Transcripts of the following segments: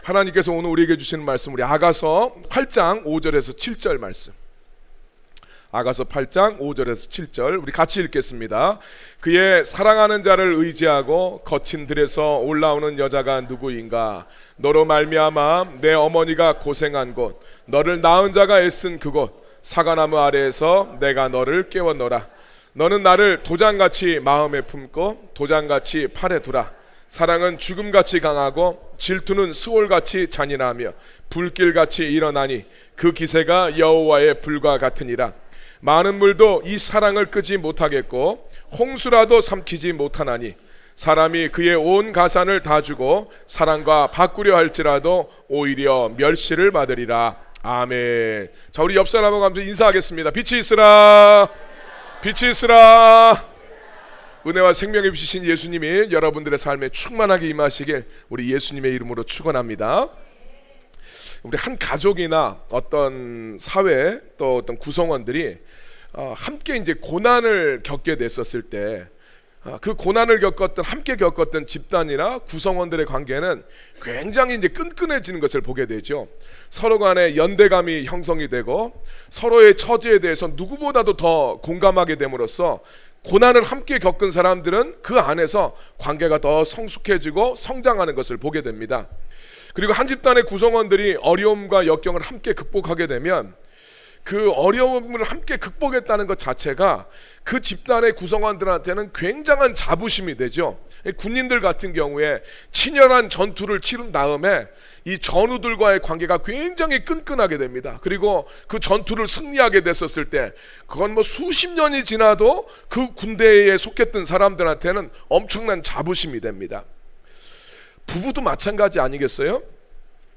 하나님께서 오늘 우리에게 주시는 말씀, 우리 아가서 8장 5절에서 7절 말씀. 아가서 8장 5절에서 7절 우리 같이 읽겠습니다. 그의 사랑하는 자를 의지하고 거친 들에서 올라오는 여자가 누구인가? 너로 말미암아 내 어머니가 고생한 곳, 너를 낳은 자가 애쓴 그곳, 사과나무 아래에서 내가 너를 깨웠노라. 너는 나를 도장같이 마음에 품고 도장같이 팔에 두라. 사랑은 죽음같이 강하고 질투는 수월같이 잔인하며 불길같이 일어나니 그 기세가 여호와의 불과 같으니라. 많은 물도 이 사랑을 끄지 못하겠고 홍수라도 삼키지 못하나니 사람이 그의 온 가산을 다 주고 사랑과 바꾸려 할지라도 오히려 멸시를 받으리라. 아멘. 자, 우리 옆 사람하고 함께 인사하겠습니다. 빛이 있으라. 빛이 있으라. 은혜와 생명의 빛이신 예수님이 여러분들의 삶에 충만하게 임하시길 우리 예수님의 이름으로 축원합니다. 우리 한 가족이나 어떤 사회 또 어떤 구성원들이 함께 이제 고난을 겪게 됐었을 때 그 고난을 함께 겪었던 집단이나 구성원들의 관계는 굉장히 이제 끈끈해지는 것을 보게 되죠. 서로 간에 연대감이 형성이 되고 서로의 처지에 대해서 누구보다도 더 공감하게 됨으로써 고난을 함께 겪은 사람들은 그 안에서 관계가 더 성숙해지고 성장하는 것을 보게 됩니다. 그리고 한 집단의 구성원들이 어려움과 역경을 함께 극복하게 되면 그 어려움을 함께 극복했다는 것 자체가 그 집단의 구성원들한테는 굉장한 자부심이 되죠. 군인들 같은 경우에 치열한 전투를 치른 다음에 이 전우들과의 관계가 굉장히 끈끈하게 됩니다. 그리고 그 전투를 승리하게 됐었을 때 그건 뭐 수십 년이 지나도 그 군대에 속했던 사람들한테는 엄청난 자부심이 됩니다. 부부도 마찬가지 아니겠어요?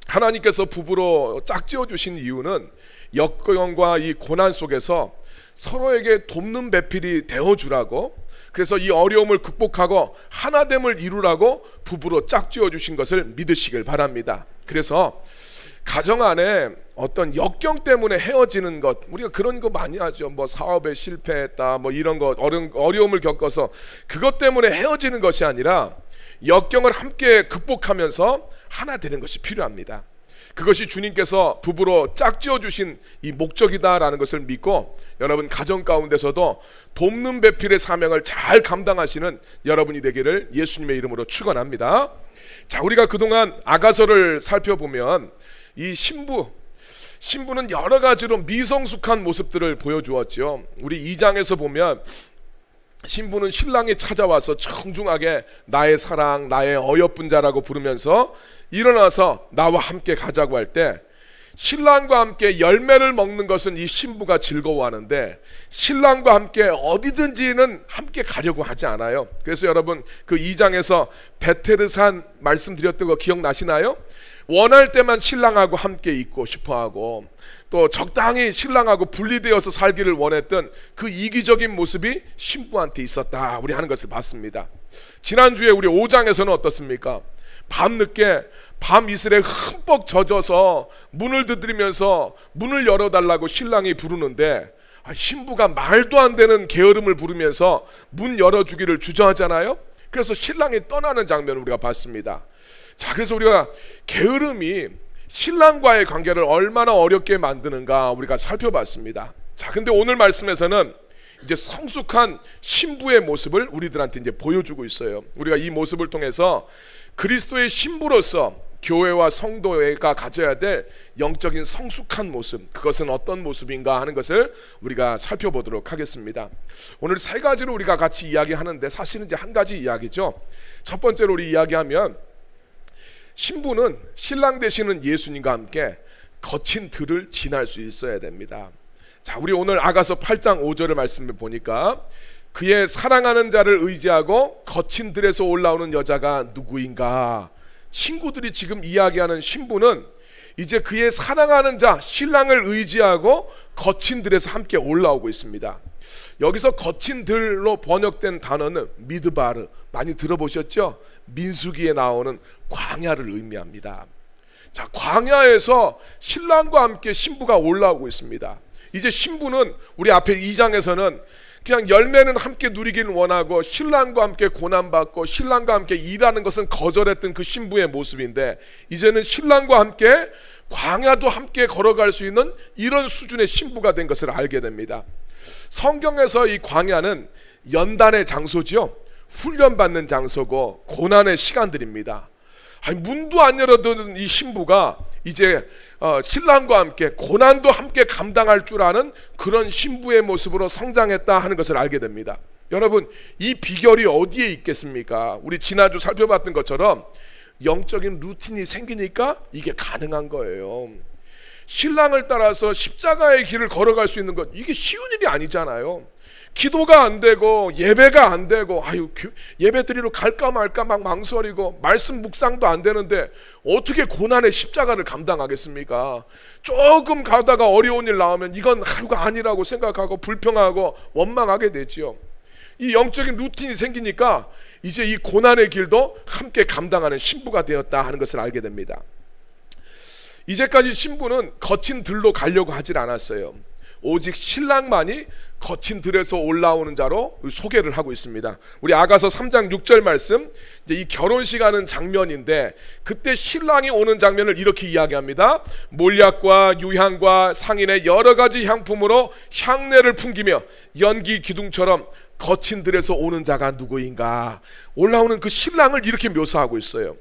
하나님께서 부부로 짝지어 주신 이유는 역경과 이 고난 속에서 서로에게 돕는 배필이 되어주라고, 그래서 이 어려움을 극복하고 하나됨을 이루라고 부부로 짝지어 주신 것을 믿으시길 바랍니다. 그래서 가정 안에 어떤 역경 때문에 헤어지는 것, 우리가 그런 거 많이 하죠. 뭐 사업에 실패했다, 뭐 이런 거 어려움을 겪어서 그것 때문에 헤어지는 것이 아니라 역경을 함께 극복하면서 하나 되는 것이 필요합니다. 그것이 주님께서 부부로 짝지어 주신 이 목적이다라는 것을 믿고 여러분 가정 가운데서도 돕는 배필의 사명을 잘 감당하시는 여러분이 되기를 예수님의 이름으로 축원합니다. 자, 우리가 그동안 아가서를 살펴보면 이 신부는 여러 가지로 미성숙한 모습들을 보여주었죠. 우리 2장에서 보면 신부는 신랑이 찾아와서 청중하게 나의 사랑, 나의 어여쁜 자라고 부르면서 일어나서 나와 함께 가자고 할 때 신랑과 함께 열매를 먹는 것은 이 신부가 즐거워하는데 신랑과 함께 어디든지는 함께 가려고 하지 않아요. 그래서 여러분 그 2장에서 베테르산 말씀드렸던 거 기억나시나요? 원할 때만 신랑하고 함께 있고 싶어하고 또 적당히 신랑하고 분리되어서 살기를 원했던 그 이기적인 모습이 신부한테 있었다, 우리 하는 것을 봤습니다. 지난주에 우리 5장에서는 어떻습니까? 밤늦게 밤 이슬에 흠뻑 젖어서 문을 두드리면서 문을 열어달라고 신랑이 부르는데 신부가 말도 안 되는 게으름을 부르면서 문 열어주기를 주저하잖아요. 그래서 신랑이 떠나는 장면을 우리가 봤습니다. 자, 그래서 우리가 게으름이 신랑과의 관계를 얼마나 어렵게 만드는가 우리가 살펴봤습니다. 자, 근데 오늘 말씀에서는 이제 성숙한 신부의 모습을 우리들한테 이제 보여주고 있어요. 우리가 이 모습을 통해서 그리스도의 신부로서 교회와 성도가 가져야 될 영적인 성숙한 모습, 그것은 어떤 모습인가 하는 것을 우리가 살펴보도록 하겠습니다. 오늘 세 가지로 우리가 같이 이야기하는데 사실은 이제 한 가지 이야기죠. 첫 번째로 우리 이야기하면 신부는 신랑 되시는 예수님과 함께 거친 들을 지날 수 있어야 됩니다. 자, 우리 오늘 아가서 8장 5절의 말씀을 보니까 그의 사랑하는 자를 의지하고 거친 들에서 올라오는 여자가 누구인가? 친구들이 지금 이야기하는 신부는 이제 그의 사랑하는 자 신랑을 의지하고 거친 들에서 함께 올라오고 있습니다. 여기서 거친 들로 번역된 단어는 미드바르, 많이 들어보셨죠? 민수기에 나오는 광야를 의미합니다. 자, 광야에서 신랑과 함께 신부가 올라오고 있습니다. 이제 신부는 우리 앞에 2장에서는 그냥 열매는 함께 누리기를 원하고 신랑과 함께 고난받고 신랑과 함께 일하는 것은 거절했던 그 신부의 모습인데, 이제는 신랑과 함께 광야도 함께 걸어갈 수 있는 이런 수준의 신부가 된 것을 알게 됩니다. 성경에서 이 광야는 연단의 장소지요, 훈련받는 장소고 고난의 시간들입니다. 문도 안 열어두는 이 신부가 이제 신랑과 함께 고난도 함께 감당할 줄 아는 그런 신부의 모습으로 성장했다 하는 것을 알게 됩니다. 여러분, 이 비결이 어디에 있겠습니까? 우리 지난주 살펴봤던 것처럼 영적인 루틴이 생기니까 이게 가능한 거예요. 신랑을 따라서 십자가의 길을 걸어갈 수 있는 것, 이게 쉬운 일이 아니잖아요. 기도가 안 되고 예배가 안 되고 예배 드리러 갈까 말까 막 망설이고 말씀 묵상도 안 되는데 어떻게 고난의 십자가를 감당하겠습니까? 조금 가다가 어려운 일 나오면 이건 하루가 아니라고 생각하고 불평하고 원망하게 되지요. 이 영적인 루틴이 생기니까 이제 이 고난의 길도 함께 감당하는 신부가 되었다 하는 것을 알게 됩니다. 이제까지 신부는 거친 들로 가려고 하질 않았어요. 오직 신랑만이 거친 들에서 올라오는 자로 소개를 하고 있습니다. 우리 아가서 3장 6절 말씀, 이제 이 결혼식 하는 장면인데 그때 신랑이 오는 장면을 이렇게 이야기합니다. 몰약과 유향과 상인의 여러 가지 향품으로 향내를 풍기며 연기 기둥처럼 거친 들에서 오는 자가 누구인가? 올라오는 그 신랑을 이렇게 묘사하고 있어요.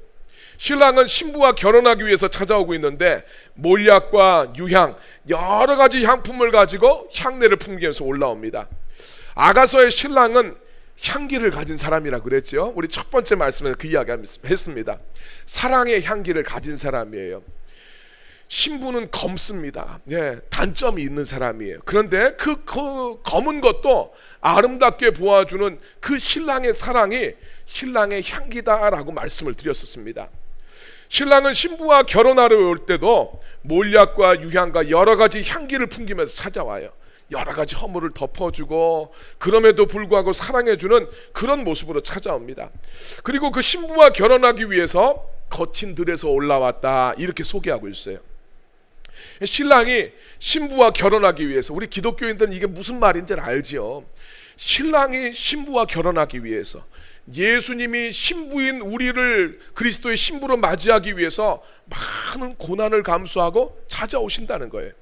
신랑은 신부와 결혼하기 위해서 찾아오고 있는데 몰약과 유향 여러 가지 향품을 가지고 향내를 풍기면서 올라옵니다. 아가서의 신랑은 향기를 가진 사람이라 그랬죠. 우리 첫 번째 말씀에서 그 이야기 했습니다. 사랑의 향기를 가진 사람이에요. 신부는 검습니다. 단점이 있는 사람이에요. 그런데 그 검은 것도 아름답게 보아주는 그 신랑의 사랑이 신랑의 향기다라고 말씀을 드렸었습니다. 신랑은 신부와 결혼하러 올 때도 몰약과 유향과 여러 가지 향기를 풍기면서 찾아와요. 여러 가지 허물을 덮어주고 그럼에도 불구하고 사랑해주는 그런 모습으로 찾아옵니다. 그리고 그 신부와 결혼하기 위해서 거친 들에서 올라왔다 이렇게 소개하고 있어요. 신랑이 신부와 결혼하기 위해서, 우리 기독교인들은 이게 무슨 말인지를 알지요. 신랑이 신부와 결혼하기 위해서, 예수님이 신부인 우리를 그리스도의 신부로 맞이하기 위해서 많은 고난을 감수하고 찾아오신다는 거예요.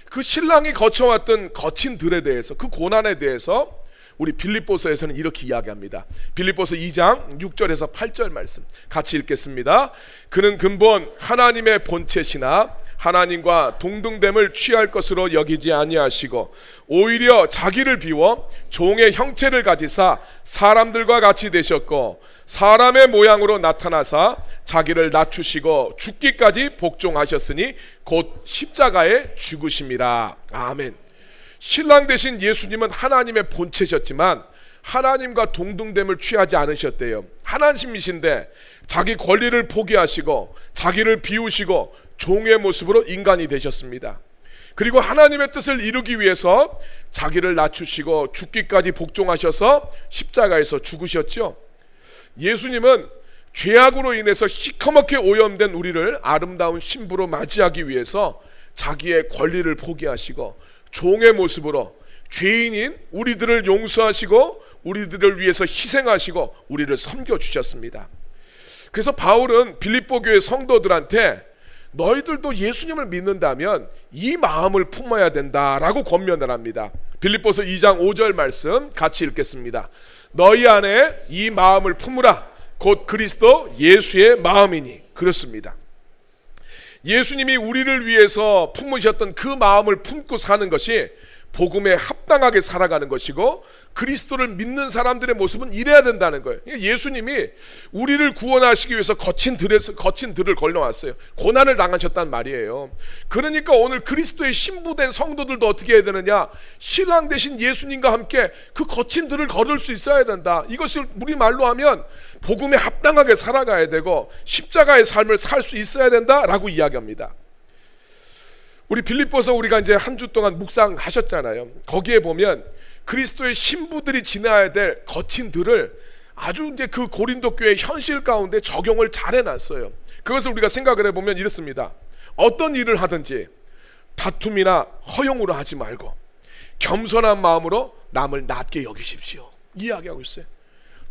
그 신랑이 거쳐왔던 거친 들에 대해서, 그 고난에 대해서 우리 빌립보서에서는 이렇게 이야기합니다. 빌립보서 2장 6절에서 8절 말씀 같이 읽겠습니다. 그는 근본 하나님의 본체시나 하나님과 동등됨을 취할 것으로 여기지 아니하시고 오히려 자기를 비워 종의 형체를 가지사 사람들과 같이 되셨고 사람의 모양으로 나타나사 자기를 낮추시고 죽기까지 복종하셨으니 곧 십자가에 죽으심이라. 아멘. 신랑 되신 예수님은 하나님의 본체셨지만 하나님과 동등됨을 취하지 않으셨대요. 하나님이신데 자기 권리를 포기하시고 자기를 비우시고 종의 모습으로 인간이 되셨습니다. 그리고 하나님의 뜻을 이루기 위해서 자기를 낮추시고 죽기까지 복종하셔서 십자가에서 죽으셨죠. 예수님은 죄악으로 인해서 시커멓게 오염된 우리를 아름다운 신부로 맞이하기 위해서 자기의 권리를 포기하시고 종의 모습으로 죄인인 우리들을 용서하시고 우리들을 위해서 희생하시고 우리를 섬겨주셨습니다. 그래서 바울은 빌립보 교회 성도들한테 너희들도 예수님을 믿는다면 이 마음을 품어야 된다라고 권면을 합니다. 빌립보서 2장 5절 말씀 같이 읽겠습니다. 너희 안에 이 마음을 품으라. 곧 그리스도 예수의 마음이니. 그렇습니다. 예수님이 우리를 위해서 품으셨던 그 마음을 품고 사는 것이 복음에 합당하게 살아가는 것이고 그리스도를 믿는 사람들의 모습은 이래야 된다는 거예요. 예수님이 우리를 구원하시기 위해서 거친 들을 걸려왔어요. 고난을 당하셨단 말이에요. 그러니까 오늘 그리스도의 신부된 성도들도 어떻게 해야 되느냐? 신랑 되신 예수님과 함께 그 거친 들을 걸을 수 있어야 된다. 이것을 우리말로 하면 복음에 합당하게 살아가야 되고 십자가의 삶을 살 수 있어야 된다라고 이야기합니다. 우리 빌립보서 우리가 이제 한 주 동안 묵상하셨잖아요. 거기에 보면 그리스도의 신부들이 지나야 될 거친 들을 아주 이제 그 고린도 교회 현실 가운데 적용을 잘 해놨어요. 그것을 우리가 생각을 해보면 이렇습니다. 어떤 일을 하든지 다툼이나 허용으로 하지 말고 겸손한 마음으로 남을 낮게 여기십시오. 이야기하고 있어요.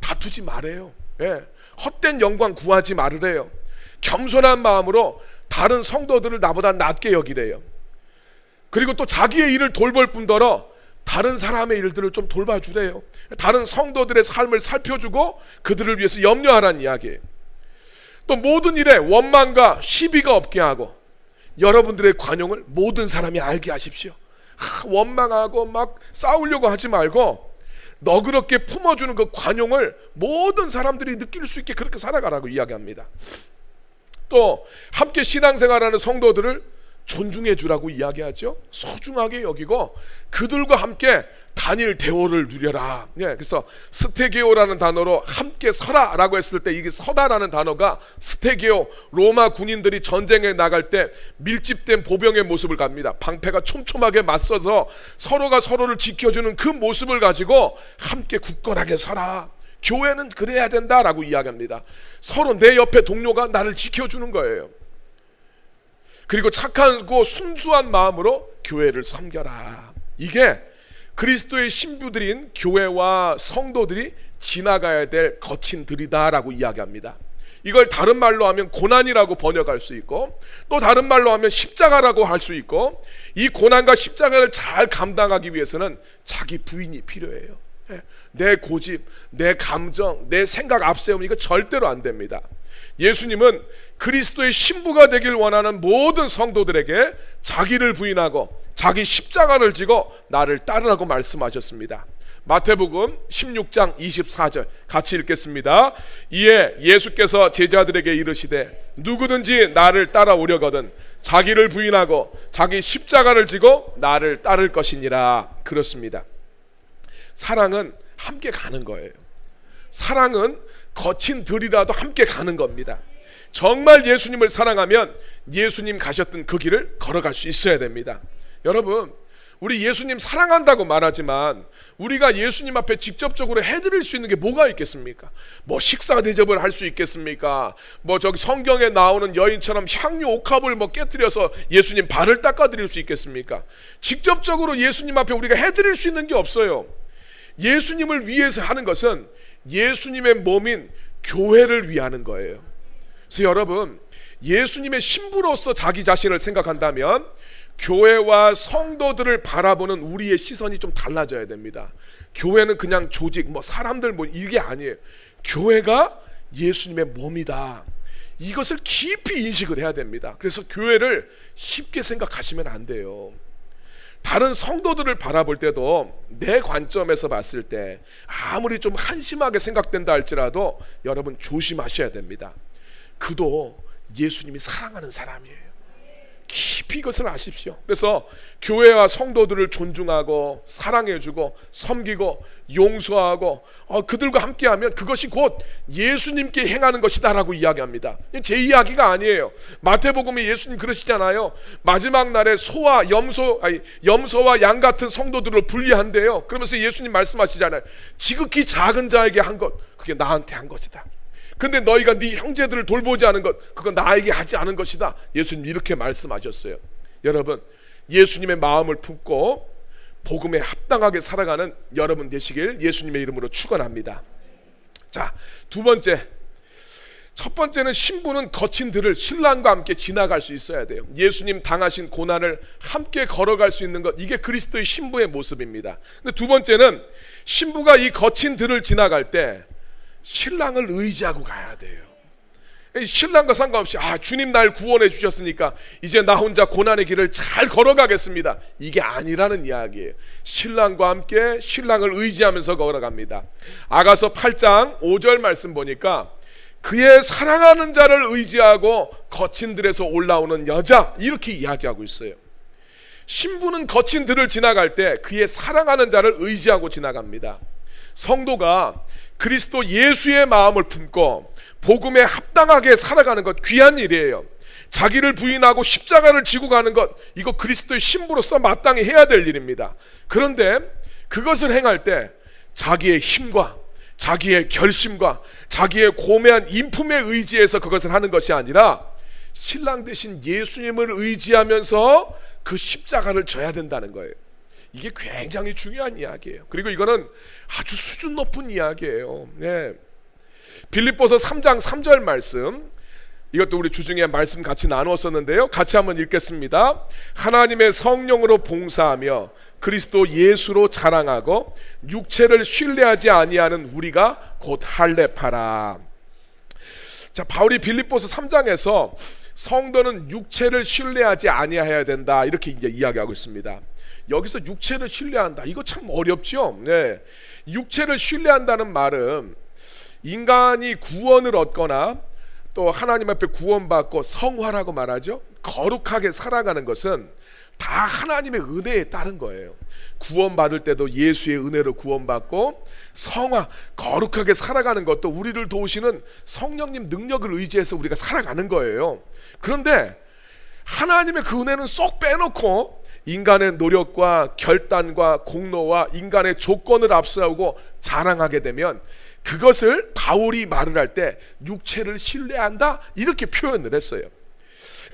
다투지 말아요. 예. 헛된 영광 구하지 말으래요. 겸손한 마음으로 다른 성도들을 나보다 낮게 여기래요. 그리고 또 자기의 일을 돌볼 뿐더러 다른 사람의 일들을 좀 돌봐주래요. 다른 성도들의 삶을 살펴주고 그들을 위해서 염려하라는 이야기예요. 또 모든 일에 원망과 시비가 없게 하고 여러분들의 관용을 모든 사람이 알게 하십시오. 원망하고 막 싸우려고 하지 말고 너그럽게 품어주는 그 관용을 모든 사람들이 느낄 수 있게 그렇게 살아가라고 이야기합니다. 또 함께 신앙생활하는 성도들을 존중해 주라고 이야기하죠. 소중하게 여기고 그들과 함께 단일 대오를 누려라. 예, 그래서 스테게오라는 단어로 함께 서라라고 했을 때 이게 서다라는 단어가 스테게오, 로마 군인들이 전쟁에 나갈 때 밀집된 보병의 모습을 갑니다. 방패가 촘촘하게 맞서서 서로가 서로를 지켜주는 그 모습을 가지고 함께 굳건하게 서라. 교회는 그래야 된다라고 이야기합니다. 서로 내 옆에 동료가 나를 지켜주는 거예요. 그리고 착하고 순수한 마음으로 교회를 섬겨라. 이게 그리스도의 신부들인 교회와 성도들이 지나가야 될 거친 들이다라고 이야기합니다. 이걸 다른 말로 하면 고난이라고 번역할 수 있고 또 다른 말로 하면 십자가라고 할 수 있고, 이 고난과 십자가를 잘 감당하기 위해서는 자기 부인이 필요해요. 내 고집, 내 감정, 내 생각 앞세우면 이거 절대로 안 됩니다. 예수님은 그리스도의 신부가 되길 원하는 모든 성도들에게 자기를 부인하고 자기 십자가를 지고 나를 따르라고 말씀하셨습니다. 마태복음 16장 24절 같이 읽겠습니다. 이에 예수께서 제자들에게 이르시되 누구든지 나를 따라오려거든 자기를 부인하고 자기 십자가를 지고 나를 따를 것이니라. 그렇습니다. 사랑은 함께 가는 거예요. 사랑은 거친 들이라도 함께 가는 겁니다. 정말 예수님을 사랑하면 예수님 가셨던 그 길을 걸어갈 수 있어야 됩니다. 여러분, 우리 예수님 사랑한다고 말하지만 우리가 예수님 앞에 직접적으로 해드릴 수 있는 게 뭐가 있겠습니까? 뭐 식사 대접을 할 수 있겠습니까? 뭐 저기 성경에 나오는 여인처럼 향유 옥합을 뭐 깨뜨려서 예수님 발을 닦아드릴 수 있겠습니까? 직접적으로 예수님 앞에 우리가 해드릴 수 있는 게 없어요. 예수님을 위해서 하는 것은 예수님의 몸인 교회를 위하는 거예요. 그래서 여러분, 예수님의 신부로서 자기 자신을 생각한다면 교회와 성도들을 바라보는 우리의 시선이 좀 달라져야 됩니다. 교회는 그냥 조직, 뭐 사람들 뭐 이게 아니에요. 교회가 예수님의 몸이다. 이것을 깊이 인식을 해야 됩니다. 그래서 교회를 쉽게 생각하시면 안 돼요. 다른 성도들을 바라볼 때도 내 관점에서 봤을 때 아무리 좀 한심하게 생각된다 할지라도 여러분 조심하셔야 됩니다. 그도 예수님이 사랑하는 사람이에요. 깊이 이것을 아십시오. 그래서 교회와 성도들을 존중하고 사랑해주고 섬기고 용서하고 그들과 함께하면 그것이 곧 예수님께 행하는 것이다 라고 이야기합니다. 제 이야기가 아니에요. 마태복음에 예수님 그러시잖아요. 마지막 날에 염소와 양 같은 성도들을 분리한대요. 그러면서 예수님 말씀하시잖아요. 지극히 작은 자에게 한 것, 그게 나한테 한 것이다. 근데 너희가 네 형제들을 돌보지 않은 것, 그건 나에게 하지 않은 것이다. 예수님 이렇게 말씀하셨어요. 여러분, 예수님의 마음을 품고 복음에 합당하게 살아가는 여러분 되시길 예수님의 이름으로 축원합니다. 자, 두 번째, 첫 번째는 신부는 거친 들을 신랑과 함께 지나갈 수 있어야 돼요. 예수님 당하신 고난을 함께 걸어갈 수 있는 것, 이게 그리스도의 신부의 모습입니다. 근데 두 번째는 신부가 이 거친 들을 지나갈 때 신랑을 의지하고 가야 돼요. 신랑과 상관없이 주님 날 구원해 주셨으니까 이제 나 혼자 고난의 길을 잘 걸어가겠습니다, 이게 아니라는 이야기예요. 신랑과 함께 신랑을 의지하면서 걸어갑니다. 아가서 8장 5절 말씀 보니까 그의 사랑하는 자를 의지하고 거친 들에서 올라오는 여자, 이렇게 이야기하고 있어요. 신부는 거친 들을 지나갈 때 그의 사랑하는 자를 의지하고 지나갑니다. 성도가 그리스도 예수의 마음을 품고 복음에 합당하게 살아가는 것, 귀한 일이에요. 자기를 부인하고 십자가를 지고 가는 것, 이거 그리스도의 신부로서 마땅히 해야 될 일입니다. 그런데 그것을 행할 때 자기의 힘과 자기의 결심과 자기의 고매한 인품에 의지해서 그것을 하는 것이 아니라 신랑 대신 예수님을 의지하면서 그 십자가를 져야 된다는 거예요. 이게 굉장히 중요한 이야기예요. 그리고 이거는 아주 수준 높은 이야기예요. 네. 빌립보서 3장 3절 말씀, 이것도 우리 주중에 말씀 같이 나누었었는데요. 같이 한번 읽겠습니다. 하나님의 성령으로 봉사하며 그리스도 예수로 자랑하고 육체를 신뢰하지 아니하는 우리가 곧 할례파라. 자, 바울이 빌립보서 3장에서 성도는 육체를 신뢰하지 아니해야 된다, 이렇게 이제 이야기하고 있습니다. 여기서 육체를 신뢰한다, 이거 참 어렵죠. 네. 육체를 신뢰한다는 말은 인간이 구원을 얻거나 또 하나님 앞에 구원받고 성화라고 말하죠. 거룩하게 살아가는 것은 다 하나님의 은혜에 따른 거예요. 구원받을 때도 예수의 은혜로 구원받고, 성화, 거룩하게 살아가는 것도 우리를 도우시는 성령님 능력을 의지해서 우리가 살아가는 거예요. 그런데 하나님의 그 은혜는 쏙 빼놓고 인간의 노력과 결단과 공로와 인간의 조건을 앞세우고 자랑하게 되면, 그것을 바울이 말을 할 때 육체를 신뢰한다, 이렇게 표현을 했어요.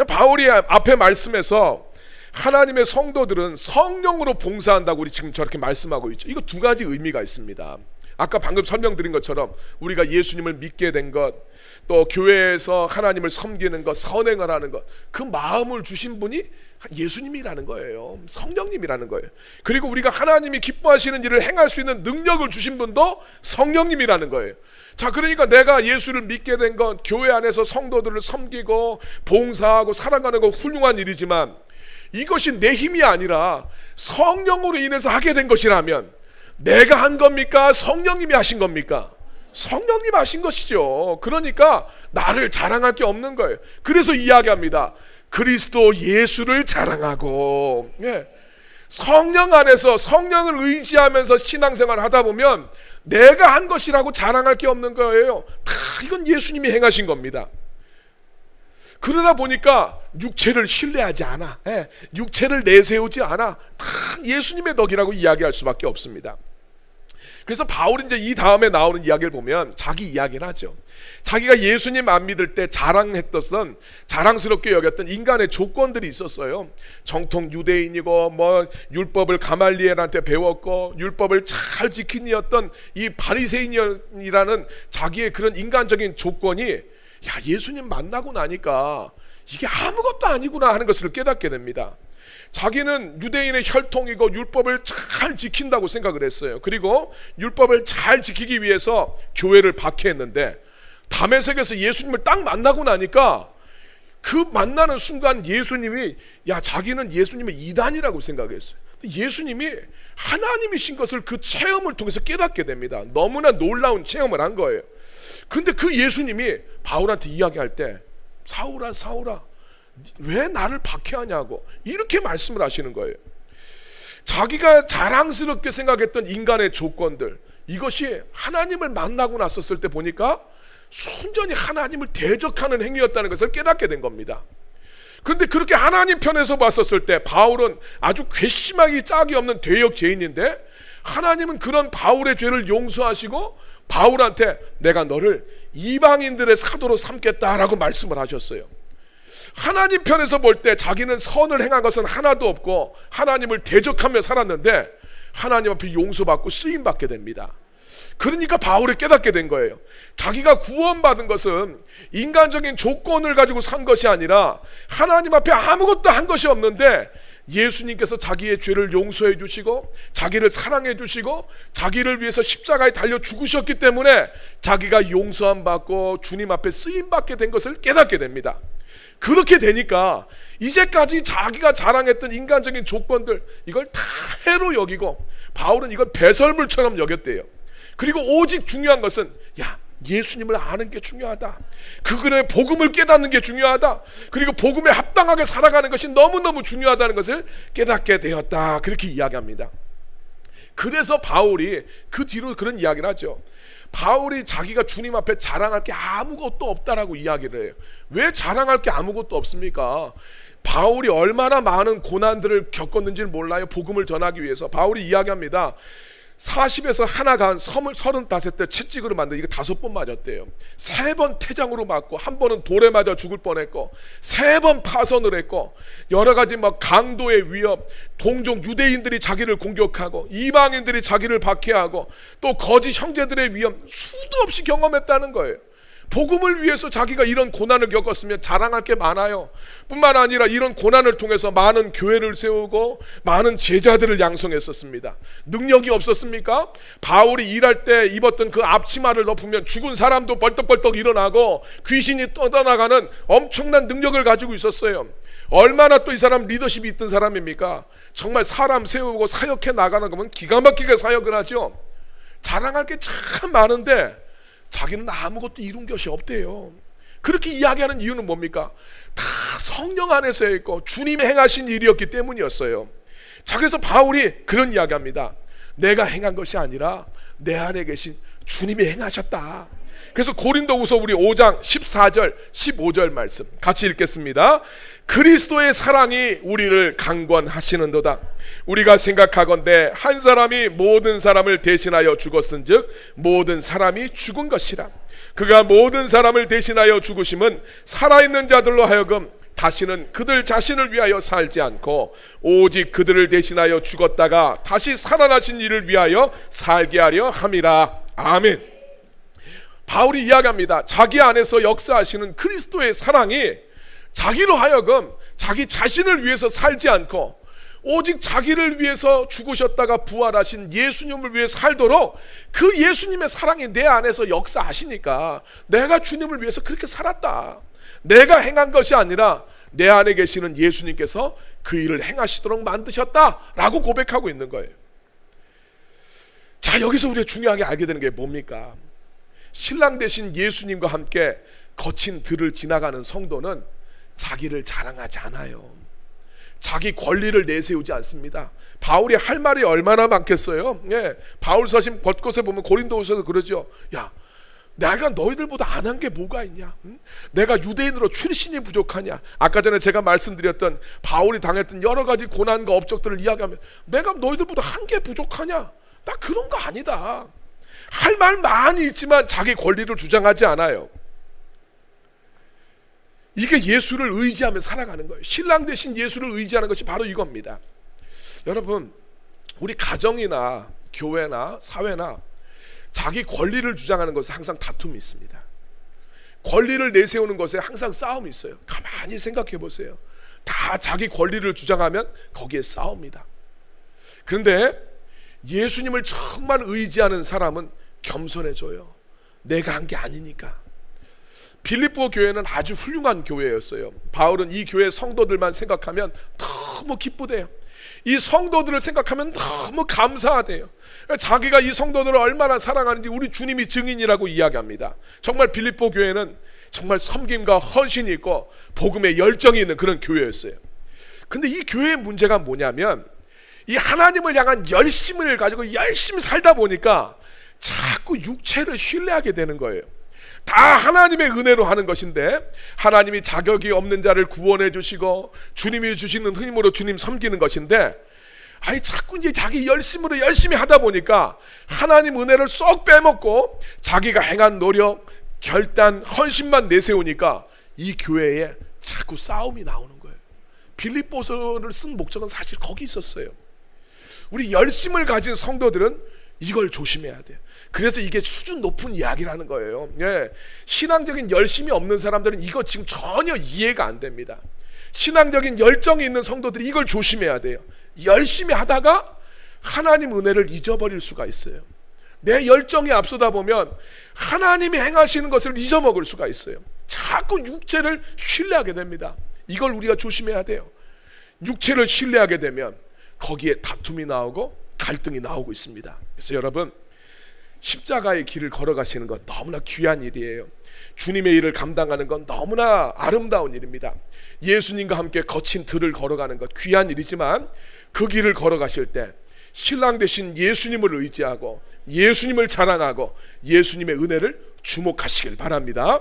바울이 앞에 말씀에서 하나님의 성도들은 성령으로 봉사한다고 우리 지금 저렇게 말씀하고 있죠. 이거 두 가지 의미가 있습니다. 아까 방금 설명드린 것처럼 우리가 예수님을 믿게 된 것, 또 교회에서 하나님을 섬기는 것, 선행을 하는 것, 그 마음을 주신 분이 예수님이라는 거예요. 성령님이라는 거예요. 그리고 우리가 하나님이 기뻐하시는 일을 행할 수 있는 능력을 주신 분도 성령님이라는 거예요. 자, 그러니까 내가 예수를 믿게 된 건 교회 안에서 성도들을 섬기고 봉사하고 살아가는 건 훌륭한 일이지만, 이것이 내 힘이 아니라 성령으로 인해서 하게 된 것이라면 내가 한 겁니까? 성령님이 하신 겁니까? 성령님 하신 것이죠. 그러니까 나를 자랑할 게 없는 거예요. 그래서 이야기합니다. 그리스도 예수를 자랑하고, 예. 성령 안에서 성령을 의지하면서 신앙생활을 하다 보면 내가 한 것이라고 자랑할 게 없는 거예요. 다 이건 예수님이 행하신 겁니다. 그러다 보니까 육체를 신뢰하지 않아, 예. 육체를 내세우지 않아. 다 예수님의 덕이라고 이야기할 수밖에 없습니다. 그래서 바울이 이제 이 다음에 나오는 이야기를 보면 자기 이야기를 하죠. 자기가 예수님 안 믿을 때 자랑했던, 자랑스럽게 여겼던 인간의 조건들이 있었어요. 정통 유대인이고, 뭐 율법을 가말리엘한테 배웠고, 율법을 잘 지킨 이었던 이 바리새인이라는 자기의 그런 인간적인 조건이, 야, 예수님 만나고 나니까 이게 아무것도 아니구나 하는 것을 깨닫게 됩니다. 자기는 유대인의 혈통이고 율법을 잘 지킨다고 생각을 했어요. 그리고 율법을 잘 지키기 위해서 교회를 박해했는데, 다메섹에서 예수님을 딱 만나고 나니까 그 만나는 순간 예수님이, 야, 자기는 예수님의 이단이라고 생각했어요. 예수님이 하나님이신 것을 그 체험을 통해서 깨닫게 됩니다. 너무나 놀라운 체험을 한 거예요. 근데 그 예수님이 바울한테 이야기할 때, 사울아, 사울아, 왜 나를 박해하냐고 이렇게 말씀을 하시는 거예요. 자기가 자랑스럽게 생각했던 인간의 조건들, 이것이 하나님을 만나고 났었을 때 보니까 순전히 하나님을 대적하는 행위였다는 것을 깨닫게 된 겁니다. 그런데 그렇게 하나님 편에서 봤었을 때 바울은 아주 괘씸하기 짝이 없는 대역 죄인인데, 하나님은 그런 바울의 죄를 용서하시고 바울한테 내가 너를 이방인들의 사도로 삼겠다라고 말씀을 하셨어요. 하나님 편에서 볼 때 자기는 선을 행한 것은 하나도 없고 하나님을 대적하며 살았는데 하나님 앞에 용서받고 쓰임받게 됩니다. 그러니까 바울이 깨닫게 된 거예요. 자기가 구원받은 것은 인간적인 조건을 가지고 산 것이 아니라 하나님 앞에 아무것도 한 것이 없는데 예수님께서 자기의 죄를 용서해 주시고 자기를 사랑해 주시고 자기를 위해서 십자가에 달려 죽으셨기 때문에 자기가 용서함 받고 주님 앞에 쓰임 받게 된 것을 깨닫게 됩니다. 그렇게 되니까 이제까지 자기가 자랑했던 인간적인 조건들, 이걸 다 해로 여기고 바울은 이걸 배설물처럼 여겼대요. 그리고 오직 중요한 것은, 야, 예수님을 아는 게 중요하다. 그분의 복음을 깨닫는 게 중요하다. 그리고 복음에 합당하게 살아가는 것이 너무너무 중요하다는 것을 깨닫게 되었다. 그렇게 이야기합니다. 그래서 바울이 그 뒤로 그런 이야기를 하죠. 바울이 자기가 주님 앞에 자랑할 게 아무것도 없다라고 이야기를 해요. 왜 자랑할 게 아무것도 없습니까? 바울이 얼마나 많은 고난들을 겪었는지를 몰라요. 복음을 전하기 위해서. 바울이 이야기합니다. 40에서 하나가 35때 채찍으로 만든 이거 5번 맞았대요. 3번 태장으로 맞고, 한 번은 돌에 맞아 죽을 뻔했고, 3번 파선을 했고, 여러 가지 막 강도의 위협, 동족 유대인들이 자기를 공격하고, 이방인들이 자기를 박해하고, 또 거짓 형제들의 위험, 수도 없이 경험했다는 거예요. 복음을 위해서 자기가 이런 고난을 겪었으면 자랑할 게 많아요. 뿐만 아니라 이런 고난을 통해서 많은 교회를 세우고 많은 제자들을 양성했었습니다. 능력이 없었습니까? 바울이 일할 때 입었던 그 앞치마를 덮으면 죽은 사람도 벌떡벌떡 일어나고 귀신이 떠나가는 엄청난 능력을 가지고 있었어요. 얼마나 또 이 사람 리더십이 있던 사람입니까? 정말 사람 세우고 사역해 나가는 거면 기가 막히게 사역을 하죠. 자랑할 게 참 많은데 자기는 아무것도 이룬 것이 없대요. 그렇게 이야기하는 이유는 뭡니까? 다 성령 안에서 있고 주님이 행하신 일이었기 때문이었어요. 자, 그래서 바울이 그런 이야기합니다. 내가 행한 것이 아니라 내 안에 계신 주님이 행하셨다. 그래서 고린도후서 우리 5장 14절 15절 말씀 같이 읽겠습니다. 그리스도의 사랑이 우리를 강권하시는도다. 우리가 생각하건대 한 사람이 모든 사람을 대신하여 죽었은즉 모든 사람이 죽은 것이라. 그가 모든 사람을 대신하여 죽으심은 살아있는 자들로 하여금 다시는 그들 자신을 위하여 살지 않고 오직 그들을 대신하여 죽었다가 다시 살아나신 이를 위하여 살게 하려 함이라. 아멘. 바울이 이야기합니다. 자기 안에서 역사하시는 그리스도의 사랑이 자기로 하여금 자기 자신을 위해서 살지 않고 오직 자기를 위해서 죽으셨다가 부활하신 예수님을 위해 살도록 그 예수님의 사랑이 내 안에서 역사하시니까 내가 주님을 위해서 그렇게 살았다. 내가 행한 것이 아니라 내 안에 계시는 예수님께서 그 일을 행하시도록 만드셨다라고 고백하고 있는 거예요. 자, 여기서 우리가 중요하게 알게 되는 게 뭡니까? 신랑 되신 예수님과 함께 거친 들을 지나가는 성도는 자기를 자랑하지 않아요. 자기 권리를 내세우지 않습니다. 바울이 할 말이 얼마나 많겠어요. 예, 바울 서신 곳곳에 보면 고린도후서도 그러죠. 야, 내가 너희들보다 안 한 게 뭐가 있냐? 응? 내가 유대인으로 출신이 부족하냐? 아까 전에 제가 말씀드렸던 바울이 당했던 여러 가지 고난과 업적들을 이야기하면 내가 너희들보다 한 게 부족하냐? 나 그런 거 아니다. 할 말 많이 있지만 자기 권리를 주장하지 않아요. 이게 예수를 의지하며 살아가는 거예요. 신랑 대신 예수를 의지하는 것이 바로 이겁니다. 여러분, 우리 가정이나 교회나 사회나 자기 권리를 주장하는 것에 항상 다툼이 있습니다. 권리를 내세우는 것에 항상 싸움이 있어요. 가만히 생각해 보세요. 다 자기 권리를 주장하면 거기에 싸웁니다. 그런데 예수님을 정말 의지하는 사람은 겸손해져요. 내가 한 게 아니니까. 빌립보 교회는 아주 훌륭한 교회였어요. 바울은 이 교회 성도들만 생각하면 너무 기쁘대요. 이 성도들을 생각하면 너무 감사하대요. 자기가 이 성도들을 얼마나 사랑하는지 우리 주님이 증인이라고 이야기합니다. 정말 빌립보 교회는 정말 섬김과 헌신이 있고 복음에 열정이 있는 그런 교회였어요. 근데 이 교회의 문제가 뭐냐면 이 하나님을 향한 열심을 가지고 열심히 살다 보니까 자꾸 육체를 신뢰하게 되는 거예요. 다 하나님의 은혜로 하는 것인데 하나님이 자격이 없는 자를 구원해 주시고 주님이 주시는 힘으로 주님 섬기는 것인데 아이 자꾸 이제 자기 열심으로 열심히 하다 보니까 하나님 은혜를 쏙 빼먹고 자기가 행한 노력, 결단, 헌신만 내세우니까 이 교회에 자꾸 싸움이 나오는 거예요. 빌립보서를 쓴 목적은 사실 거기 있었어요. 우리 열심을 가진 성도들은 이걸 조심해야 돼요. 그래서 이게 수준 높은 이야기라는 거예요. 예. 신앙적인 열심이 없는 사람들은 이거 지금 전혀 이해가 안 됩니다. 신앙적인 열정이 있는 성도들이 이걸 조심해야 돼요. 열심히 하다가 하나님 은혜를 잊어버릴 수가 있어요. 내 열정이 앞서다 보면 하나님이 행하시는 것을 잊어먹을 수가 있어요. 자꾸 육체를 신뢰하게 됩니다. 이걸 우리가 조심해야 돼요. 육체를 신뢰하게 되면 거기에 다툼이 나오고 갈등이 나오고 있습니다. 그래서 여러분, 십자가의 길을 걸어가시는 건 너무나 귀한 일이에요. 주님의 일을 감당하는 건 너무나 아름다운 일입니다. 예수님과 함께 거친 들을 걸어가는 것 귀한 일이지만 그 길을 걸어가실 때 신랑 되신 예수님을 의지하고 예수님을 자랑하고 예수님의 은혜를 주목하시길 바랍니다.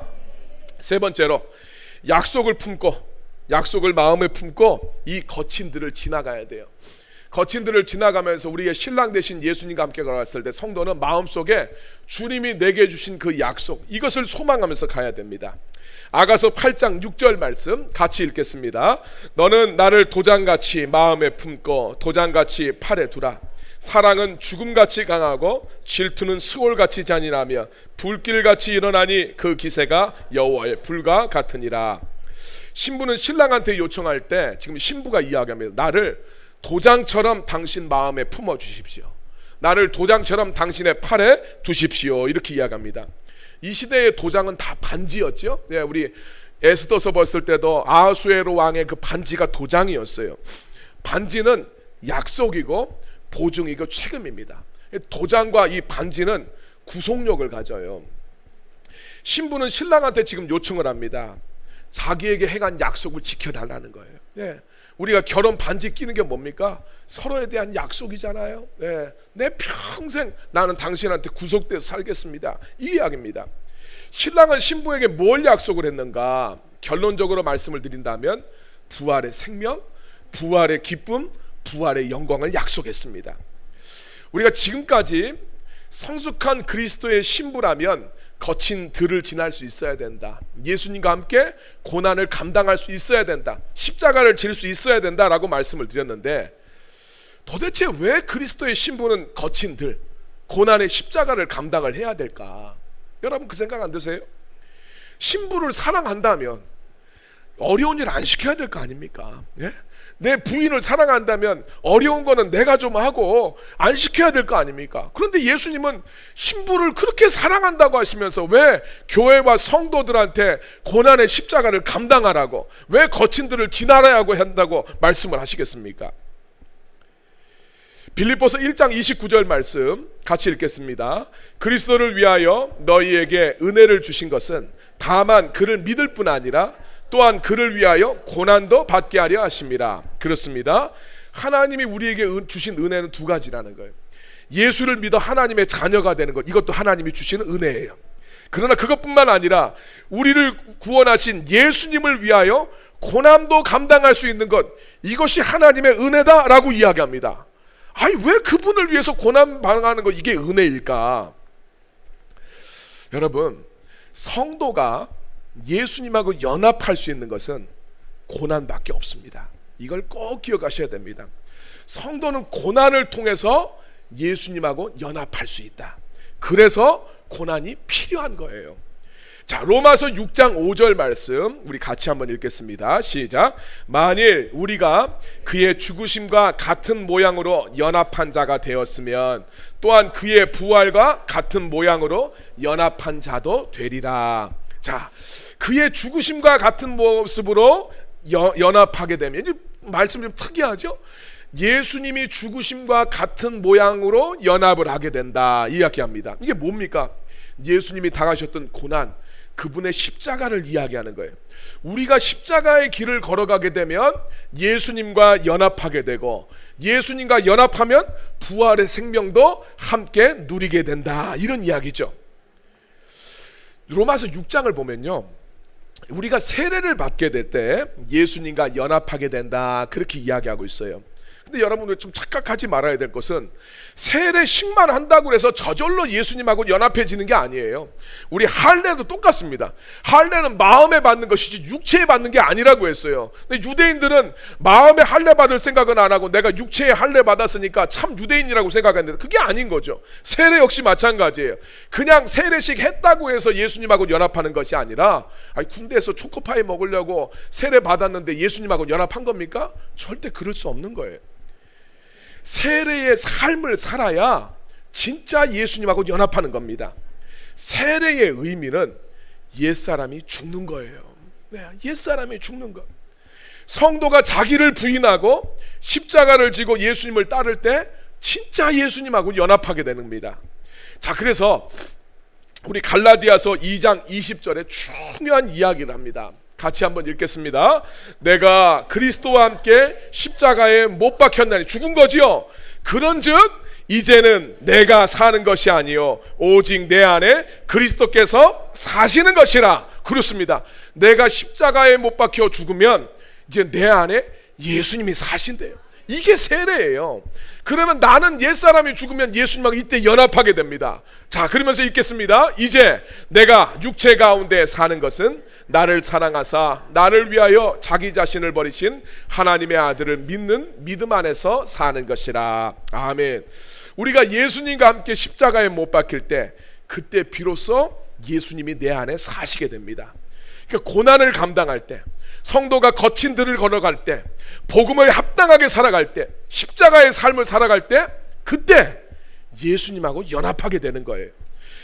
세 번째로 약속을 마음에 품고 이 거친 들을 지나가야 돼요. 거친들을 지나가면서 우리의 신랑 되신 예수님과 함께 걸어갔을 때 성도는 마음속에 주님이 내게 주신 그 약속, 이것을 소망하면서 가야 됩니다. 아가서 8장 6절 말씀 같이 읽겠습니다. 너는 나를 도장같이 마음에 품고 도장같이 팔에 두라. 사랑은 죽음같이 강하고 질투는 수월같이 잔인하며 불길같이 일어나니 그 기세가 여호와의 불과 같으니라. 신부는 신랑한테 요청할 때 지금 신부가 이야기합니다. 나를 도장처럼 당신 마음에 품어 주십시오. 나를 도장처럼 당신의 팔에 두십시오. 이렇게 이야기합니다. 이 시대의 도장은 다 반지였죠. 네, 우리 에스더서 봤을 때도 아하수에로 왕의 그 반지가 도장이었어요. 반지는 약속이고 보증이고 책임입니다. 도장과 이 반지는 구속력을 가져요. 신부는 신랑한테 지금 요청을 합니다. 자기에게 행한 약속을 지켜달라는 거예요. 네. 우리가 결혼 반지 끼는 게 뭡니까? 서로에 대한 약속이잖아요. 네. 내 평생 나는 당신한테 구속돼서 살겠습니다. 이 이야기입니다. 신랑은 신부에게 뭘 약속을 했는가? 결론적으로 말씀을 드린다면 부활의 생명, 부활의 기쁨, 부활의 영광을 약속했습니다. 우리가 지금까지 성숙한 그리스도의 신부라면 거친 들을 지날 수 있어야 된다. 예수님과 함께 고난을 감당할 수 있어야 된다. 십자가를 질 수 있어야 된다라고 말씀을 드렸는데, 도대체 왜 그리스도의 신부는 거친 들, 고난의 십자가를 감당을 해야 될까? 여러분 그 생각 안 드세요? 신부를 사랑한다면 어려운 일 안 시켜야 될 거 아닙니까? 예? 내 부인을 사랑한다면 어려운 거는 내가 좀 하고 안 시켜야 될 거 아닙니까? 그런데 예수님은 신부를 그렇게 사랑한다고 하시면서 왜 교회와 성도들한테 고난의 십자가를 감당하라고, 왜 거친 들을 지나야 한다고 말씀을 하시겠습니까? 빌립보서 1장 29절 말씀 같이 읽겠습니다. 그리스도를 위하여 너희에게 은혜를 주신 것은 다만 그를 믿을 뿐 아니라 또한 그를 위하여 고난도 받게 하려 하심이라. 그렇습니다. 하나님이 우리에게 주신 은혜는 두 가지라는 거예요. 예수를 믿어 하나님의 자녀가 되는 것, 이것도 하나님이 주시는 은혜예요. 그러나 그것뿐만 아니라 우리를 구원하신 예수님을 위하여 고난도 감당할 수 있는 것, 이것이 하나님의 은혜다라고 이야기합니다. 아니 왜 그분을 위해서 고난 당하는 거, 이게 은혜일까? 여러분, 성도가 예수님하고 연합할 수 있는 것은 고난밖에 없습니다. 이걸 꼭 기억하셔야 됩니다. 성도는 고난을 통해서 예수님하고 연합할 수 있다. 그래서 고난이 필요한 거예요. 자, 로마서 6장 5절 말씀 우리 같이 한번 읽겠습니다. 시작. 만일 우리가 그의 죽으심과 같은 모양으로 연합한 자가 되었으면 또한 그의 부활과 같은 모양으로 연합한 자도 되리라. 자, 그의 죽으심과 같은 모습으로 연합하게 되면, 이 말씀 좀 특이하죠? 예수님이 죽으심과 같은 모양으로 연합을 하게 된다 이야기합니다. 이게 뭡니까? 예수님이 당하셨던 고난, 그분의 십자가를 이야기하는 거예요. 우리가 십자가의 길을 걸어가게 되면 예수님과 연합하게 되고, 예수님과 연합하면 부활의 생명도 함께 누리게 된다, 이런 이야기죠. 로마서 6장을 보면요, 우리가 세례를 받게 될 때 예수님과 연합하게 된다, 그렇게 이야기하고 있어요. 근데 여러분 좀 착각하지 말아야 될 것은, 세례식만 한다고 해서 저절로 예수님하고 연합해지는 게 아니에요. 우리 할례도 똑같습니다. 할례는 마음에 받는 것이지 육체에 받는 게 아니라고 했어요. 근데 유대인들은 마음에 할례 받을 생각은 안 하고 내가 육체에 할례 받았으니까 참 유대인이라고 생각했는데 그게 아닌 거죠. 세례 역시 마찬가지예요. 그냥 세례식 했다고 해서 예수님하고 연합하는 것이 아니라, 군대에서 초코파이 먹으려고 세례 받았는데 예수님하고 연합한 겁니까? 절대 그럴 수 없는 거예요. 세례의 삶을 살아야 진짜 예수님하고 연합하는 겁니다. 세례의 의미는 옛사람이 죽는 거예요. 네, 옛사람이 죽는 것. 성도가 자기를 부인하고 십자가를 지고 예수님을 따를 때 진짜 예수님하고 연합하게 되는 겁니다. 자, 그래서 우리 갈라디아서 2장 20절에 중요한 이야기를 합니다. 같이 한번 읽겠습니다. 내가 그리스도와 함께 십자가에 못 박혔나니, 죽은 거지요. 그런즉 이제는 내가 사는 것이 아니요 오직 내 안에 그리스도께서 사시는 것이라. 그렇습니다. 내가 십자가에 못 박혀 죽으면 이제 내 안에 예수님이 사신대요. 이게 세례예요. 그러면 나는 옛사람이 죽으면 예수님하고 이때 연합하게 됩니다. 자, 그러면서 읽겠습니다. 이제 내가 육체 가운데 사는 것은 나를 사랑하사 나를 위하여 자기 자신을 버리신 하나님의 아들을 믿는 믿음 안에서 사는 것이라. 아멘. 우리가 예수님과 함께 십자가에 못 박힐 때, 그때 비로소 예수님이 내 안에 사시게 됩니다. 그러니까 고난을 감당할 때, 성도가 거친 들을 걸어갈 때, 복음을 합당하게 살아갈 때, 십자가의 삶을 살아갈 때, 그때 예수님하고 연합하게 되는 거예요.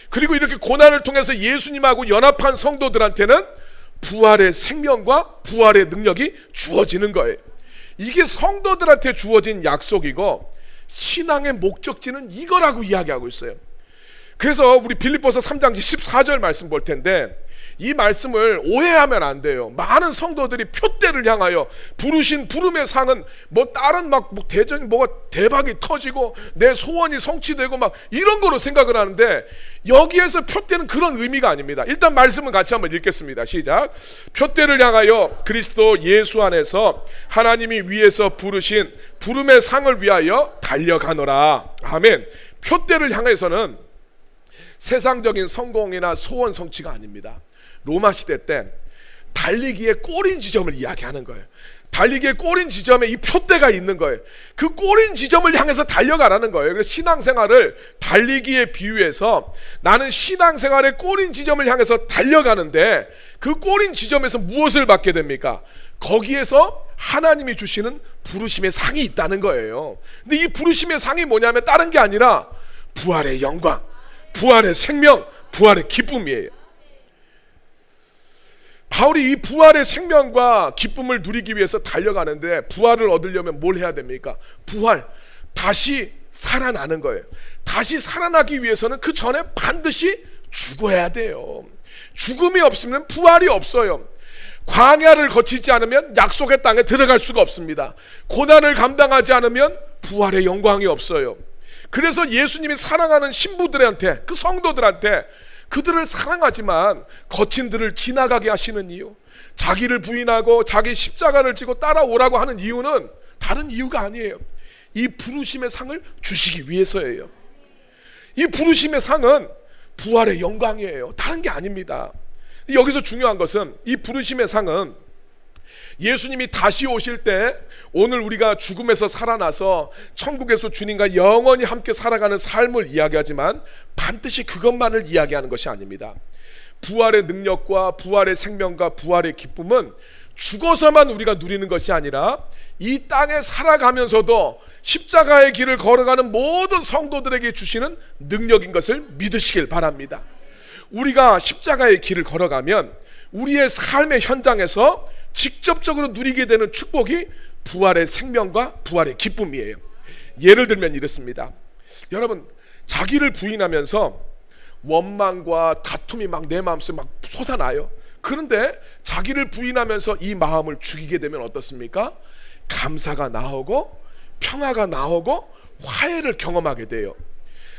그리고 이렇게 고난을 통해서 예수님하고 연합한 성도들한테는 부활의 생명과 부활의 능력이 주어지는 거예요. 이게 성도들한테 주어진 약속이고, 신앙의 목적지는 이거라고 이야기하고 있어요. 그래서 우리 빌립보서 3장 14절 말씀 볼 텐데, 이 말씀을 오해하면 안 돼요. 많은 성도들이 표대를 향하여 부르신 부름의 상은 뭐 다른 막 대전이 뭐가 대박이 터지고 내 소원이 성취되고 막 이런 거로 생각을 하는데, 여기에서 표대는 그런 의미가 아닙니다. 일단 말씀은 같이 한번 읽겠습니다. 시작. 표대를 향하여 그리스도 예수 안에서 하나님이 위에서 부르신 부름의 상을 위하여 달려가노라. 아멘. 표대를 향해서는 세상적인 성공이나 소원 성취가 아닙니다. 로마 시대 때 달리기의 꼬린 지점을 이야기하는 거예요. 달리기의 꼬린 지점에 이 표대가 있는 거예요. 그 꼬린 지점을 향해서 달려가라는 거예요. 그래서 신앙생활을 달리기에 비유해서 나는 신앙생활의 꼬린 지점을 향해서 달려가는데, 그 꼬린 지점에서 무엇을 받게 됩니까? 거기에서 하나님이 주시는 부르심의 상이 있다는 거예요. 근데 이 부르심의 상이 뭐냐면 다른 게 아니라 부활의 영광, 부활의 생명, 부활의 기쁨이에요. 바울이 이 부활의 생명과 기쁨을 누리기 위해서 달려가는데, 부활을 얻으려면 뭘 해야 됩니까? 부활, 다시 살아나는 거예요. 다시 살아나기 위해서는 그 전에 반드시 죽어야 돼요. 죽음이 없으면 부활이 없어요. 광야를 거치지 않으면 약속의 땅에 들어갈 수가 없습니다. 고난을 감당하지 않으면 부활의 영광이 없어요. 그래서 예수님이 사랑하는 신부들한테, 그 성도들한테, 그들을 사랑하지만 거친 들을 지나가게 하시는 이유, 자기를 부인하고 자기 십자가를 지고 따라오라고 하는 이유는 다른 이유가 아니에요. 이 부르심의 상을 주시기 위해서예요. 이 부르심의 상은 부활의 영광이에요. 다른 게 아닙니다. 여기서 중요한 것은 이 부르심의 상은 예수님이 다시 오실 때, 오늘 우리가 죽음에서 살아나서 천국에서 주님과 영원히 함께 살아가는 삶을 이야기하지만 반드시 그것만을 이야기하는 것이 아닙니다. 부활의 능력과 부활의 생명과 부활의 기쁨은 죽어서만 우리가 누리는 것이 아니라 이 땅에 살아가면서도 십자가의 길을 걸어가는 모든 성도들에게 주시는 능력인 것을 믿으시길 바랍니다. 우리가 십자가의 길을 걸어가면 우리의 삶의 현장에서 직접적으로 누리게 되는 축복이 부활의 생명과 부활의 기쁨이에요. 예를 들면 이렇습니다. 여러분, 자기를 부인하면서 원망과 다툼이 막 내 마음속에 막 솟아나요. 그런데 자기를 부인하면서 이 마음을 죽이게 되면 어떻습니까? 감사가 나오고 평화가 나오고 화해를 경험하게 돼요.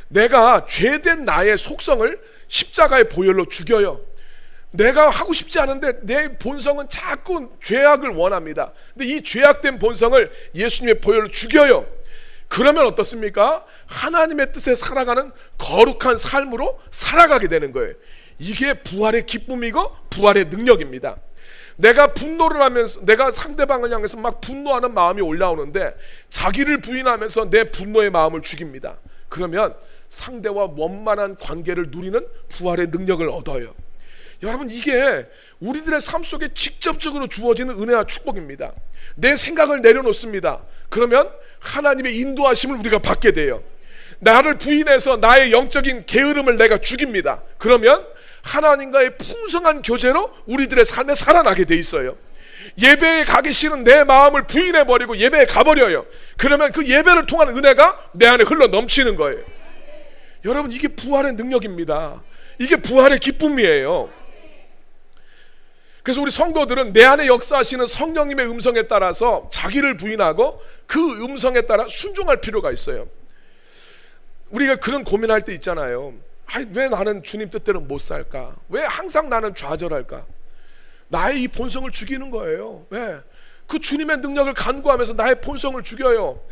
내가 죄된 나의 속성을 십자가의 보혈로 죽여요. 내가 하고 싶지 않은데 내 본성은 자꾸 죄악을 원합니다. 근데 이 죄악된 본성을 예수님의 보혈로 죽여요. 그러면 어떻습니까? 하나님의 뜻에 살아가는 거룩한 삶으로 살아가게 되는 거예요. 이게 부활의 기쁨이고 부활의 능력입니다. 내가 분노를 하면서, 내가 상대방을 향해서 막 분노하는 마음이 올라오는데 자기를 부인하면서 내 분노의 마음을 죽입니다. 그러면 상대와 원만한 관계를 누리는 부활의 능력을 얻어요. 여러분, 이게 우리들의 삶 속에 직접적으로 주어지는 은혜와 축복입니다. 내 생각을 내려놓습니다. 그러면 하나님의 인도하심을 우리가 받게 돼요. 나를 부인해서 나의 영적인 게으름을 내가 죽입니다. 그러면 하나님과의 풍성한 교제로 우리들의 삶에 살아나게 돼 있어요. 예배에 가기 싫은 내 마음을 부인해버리고 예배에 가버려요. 그러면 그 예배를 통한 은혜가 내 안에 흘러 넘치는 거예요. 여러분, 이게 부활의 능력입니다. 이게 부활의 기쁨이에요. 그래서 우리 성도들은 내 안에 역사하시는 성령님의 음성에 따라서 자기를 부인하고 그 음성에 따라 순종할 필요가 있어요. 우리가 그런 고민할 때 있잖아요. 왜 나는 주님 뜻대로 못 살까? 왜 항상 나는 좌절할까? 나의 이 본성을 죽이는 거예요. 왜? 그 주님의 능력을 간구하면서 나의 본성을 죽여요.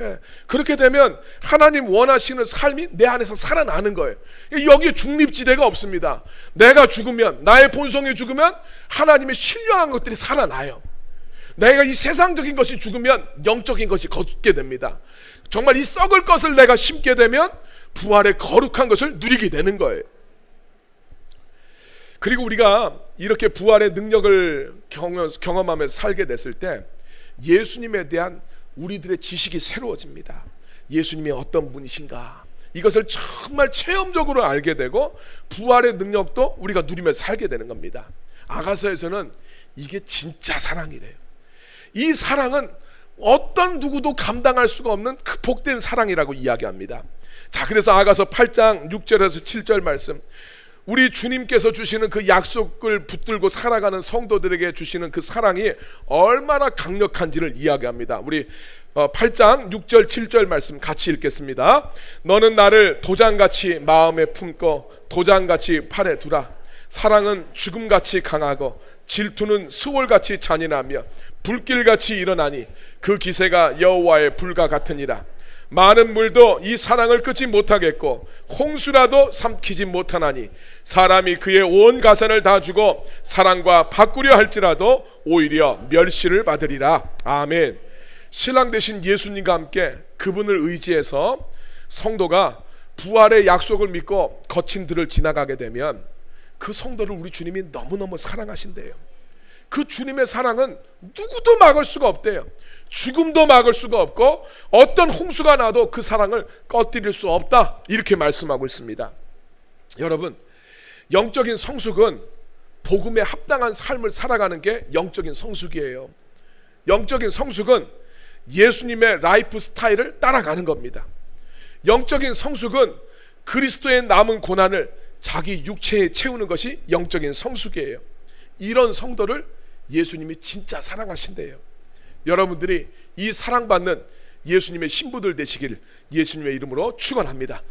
그렇게 되면 하나님 원하시는 삶이 내 안에서 살아나는 거예요. 여기에 중립지대가 없습니다. 내가 죽으면, 나의 본성이 죽으면 하나님의 신령한 것들이 살아나요. 내가 이 세상적인 것이 죽으면 영적인 것이 걷게 됩니다. 정말 이 썩을 것을 내가 심게 되면 부활의 거룩한 것을 누리게 되는 거예요. 그리고 우리가 이렇게 부활의 능력을 경험하면서 살게 됐을 때 예수님에 대한 우리들의 지식이 새로워집니다. 예수님이 어떤 분이신가, 이것을 정말 체험적으로 알게 되고 부활의 능력도 우리가 누리며 살게 되는 겁니다. 아가서에서는 이게 진짜 사랑이래요. 이 사랑은 어떤 누구도 감당할 수가 없는 그 복된 사랑이라고 이야기합니다. 자, 그래서 아가서 8장 6절에서 7절 말씀, 우리 주님께서 주시는 그 약속을 붙들고 살아가는 성도들에게 주시는 그 사랑이 얼마나 강력한지를 이야기합니다. 우리 8장 6절 7절 말씀 같이 읽겠습니다. 너는 나를 도장같이 마음에 품고 도장같이 팔에 두라. 사랑은 죽음같이 강하고 질투는 수월같이 잔인하며 불길같이 일어나니 그 기세가 여호와의 불과 같으니라. 많은 물도 이 사랑을 끄지 못하겠고 홍수라도 삼키지 못하나니 사람이 그의 온 가산을 다 주고 사랑과 바꾸려 할지라도 오히려 멸시를 받으리라. 아멘. 신랑 되신 예수님과 함께 그분을 의지해서 성도가 부활의 약속을 믿고 거친 들을 지나가게 되면 그 성도를 우리 주님이 너무너무 사랑하신대요. 그 주님의 사랑은 누구도 막을 수가 없대요. 죽음도 막을 수가 없고 어떤 홍수가 나도 그 사랑을 꺼뜨릴 수 없다, 이렇게 말씀하고 있습니다. 여러분, 영적인 성숙은 복음에 합당한 삶을 살아가는 게 영적인 성숙이에요. 영적인 성숙은 예수님의 라이프 스타일을 따라가는 겁니다. 영적인 성숙은 그리스도의 남은 고난을 자기 육체에 채우는 것이 영적인 성숙이에요. 이런 성도를 예수님이 진짜 사랑하신대요. 여러분들이 이 사랑받는 예수님의 신부들 되시길 예수님의 이름으로 축원합니다.